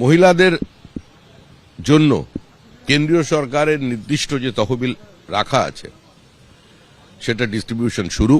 মহিলাদের জন্য কেন্দ্রীয় সরকারের নির্দিষ্ট যে তহবিল রাখা আছে সেটা ডিস্ট্রিবিউশন শুরু।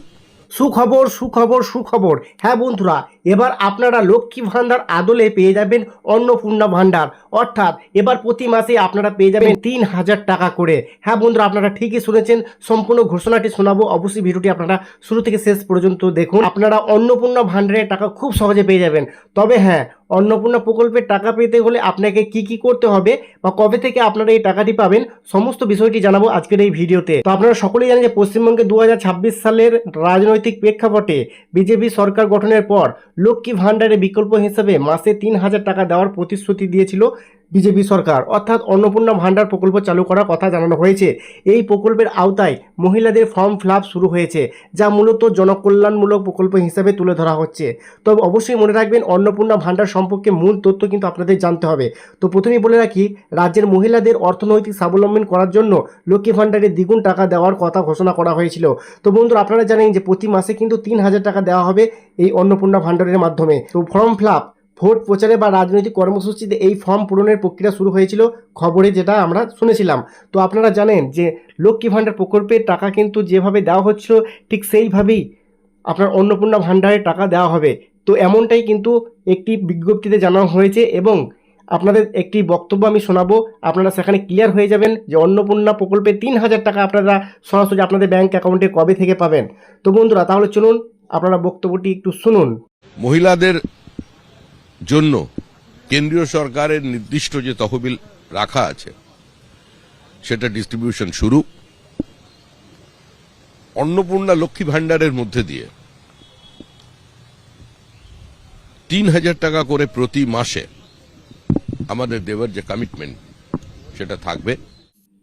সুখবর সুখবর সুখবর। হ্যাঁ বন্ধুরা, এবার আপনারা লক্ষ্মী ভান্ডার আদলে পেয়ে যাবেন অন্নপূর্ণা ভান্ডার, অর্থাৎ এবার প্রতি মাসে আপনারা পেয়ে যাবেন ৩,০০০ টাকা করে। হ্যাঁ বন্ধুরা, আপনারা ঠিকই শুনেছেন, সম্পূর্ণ ঘোষণাটি শোনাবো। অবশ্যই ভিডিওটি আপনারা শুরু থেকে শেষ পর্যন্ত দেখুন। আপনারা অন্নপূর্ণা ভান্ডারের টাকা খুব সহজে পেয়ে যাবেন। তবে হ্যাঁ, অন্নপূর্ণা প্রকল্পের টাকা পেতে হলে আপনাকে কি করতে হবে বা কবে থেকে আপনারা এই টাকাটি পাবেন, সমস্ত বিষয়টি জানাবো আজকের এই ভিডিওতে। তো আপনারা সকলেই জানেন যে পশ্চিমবঙ্গে 2026 সালের রাজনৈতিক প্রেক্ষাপটে বিজেপি সরকার গঠনের পর লক্ষ্মী ভান্ডারের বিকল্প হিসেবে মাসে ৩,০০০ টাকা দেওয়ার প্রতিশ্রুতি দিয়েছিল বিজেপি সরকার, অর্থাৎ অন্নপূর্ণা ভান্ডার প্রকল্প চালু করার কথা জানানো হয়েছে। এই প্রকল্পের আওতায় মহিলাদের ফর্ম ফিল আপ শুরু হয়েছে, যা মূলত জনকল্যাণমূলক প্রকল্প হিসেবে তুলে ধরা হচ্ছে। তবে অবশ্যই মনে রাখবেন, অন্নপূর্ণা ভান্ডার সম্পর্কে মূল তথ্য কিন্তু আপনাদের জানতে হবে। তো প্রথমেই বলে রাখি, রাজ্যের মহিলাদের অর্থনৈতিক স্বাবলম্বন করার জন্য লক্ষ্মী ভান্ডারে দ্বিগুণ টাকা দেওয়ার কথা ঘোষণা করা হয়েছিল। তো বন্ধুরা, আপনারা জানেন যে প্রতি মাসে কিন্তু ৩,০০০ টাকা দেওয়া হবে এই অন্নপূর্ণা ভান্ডারের মাধ্যমে। তো ফর্ম ফিল আপ, ভোট প্রচারে বা রাজনৈতিক কর্মসূচিতে এই ফর্ম পূরণের প্রক্রিয়া শুরু হয়েছিল, খবরে যেটা আমরা শুনেছিলাম। তো আপনারা জানেন যে লক্ষ্মী ভান্ডার প্রকল্পের টাকা কিন্তু যেভাবে দেওয়া হচ্ছিল, ঠিক সেইভাবেই আপনার অন্নপূর্ণা ভান্ডারের টাকা দেওয়া হবে। তো এমনটাই কিন্তু একটি বিজ্ঞপ্তিতে জানানো হয়েছে এবং আপনাদের একটি বক্তব্য আমি শোনাবো, আপনারা সেখানে ক্লিয়ার হয়ে যাবেন যে অন্নপূর্ণা প্রকল্পে ৩,০০০ টাকা আপনারা সরাসরি আপনাদের ব্যাংক অ্যাকাউন্টে কবে থেকে পাবেন। তো বন্ধুরা, তাহলে চলুন আপনারা বক্তব্যটি একটু শুনুন। মহিলাদের জন্য কেন্দ্রীয় সরকারের নির্দিষ্ট যে তহবিল রাখা আছে সেটা ডিস্ট্রিবিউশন শুরু। অন্নপূর্ণা লক্ষ্মী ভান্ডারের মধ্যে দিয়ে ৩,০০০ টাকা করে প্রতি মাসে আমাদের দেওয়ার যে কমিটমেন্ট সেটা থাকবে।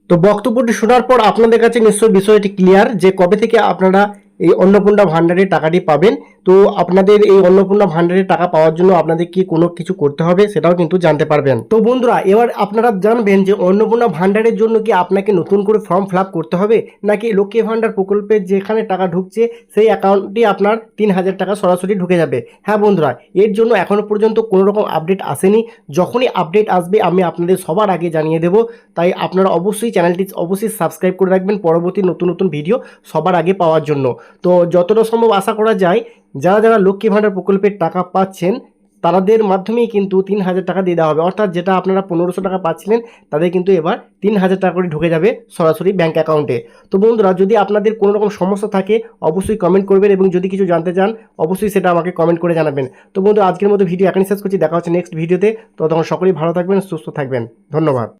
তো বক্তব্যটি শোনার পর আপনাদের কাছে নিশ্চয়ই বিষয়টি ক্লিয়ার যে কবে থেকে আপনারা এই অন্নপূর্ণা ভান্ডারের টাকাটি পাবেন। তো আপনাদের এই অন্নপূর্ণা ভান্ডারের টাকা পাওয়ার জন্য আপনাদের কি কোনো কিছু করতে হবে সেটাও কিন্তু জানতে পারবেন। তো বন্ধুরা, এবার আপনারা জানবেন যে অন্নপূর্ণা ভান্ডারের জন্য কি আপনাকে নতুন করে ফর্ম ফিল আপ করতে হবে, নাকি লক্ষ্মী ভান্ডার প্রকল্পে যেখানে টাকা ঢুকছে সেই অ্যাকাউন্টটি আপনার ৩,০০০ টাকা সরাসরি ঢুকে যাবে। হ্যাঁ বন্ধুরা, এর জন্য এখনও পর্যন্ত কোনো রকম আপডেট আসেনি। যখনই আপডেট আসবে আমি আপনাদের সবার আগে জানিয়ে দেব। তাই আপনারা অবশ্যই চ্যানেলটি অবশ্যই সাবস্ক্রাইব করে রাখবেন পরবর্তী নতুন নতুন ভিডিও সবার আগে পাওয়ার জন্য। তো যতটা সম্ভব আশা করা যায়, যারা লক্ষ্মী ভান্ডার প্রকল্পের টাকা পাচ্ছেন তাদের মাধ্যমেই কিন্তু ৩,০০০ টাকা দিয়ে দেওয়া হবে, অর্থাৎ যেটা আপনারা ১৫০০ টাকা পাচ্ছিলেন তাদের কিন্তু এবার ৩,০০০ টাকা করে ঢুকে যাবে সরাসরি ব্যাঙ্ক অ্যাকাউন্টে। তো বন্ধুরা, যদি আপনাদের কোনো রকম সমস্যা থাকে অবশ্যই কমেন্ট করবেন এবং যদি কিছু জানতে চান অবশ্যই সেটা আমাকে কমেন্ট করে জানাবেন। তো বন্ধুরা, আজকের মতো ভিডিও এখানেই শেষ করছি, দেখা হচ্ছে নেক্সট ভিডিওতে। তো তখন সকলেই ভালো থাকবেন, সুস্থ থাকবেন, ধন্যবাদ।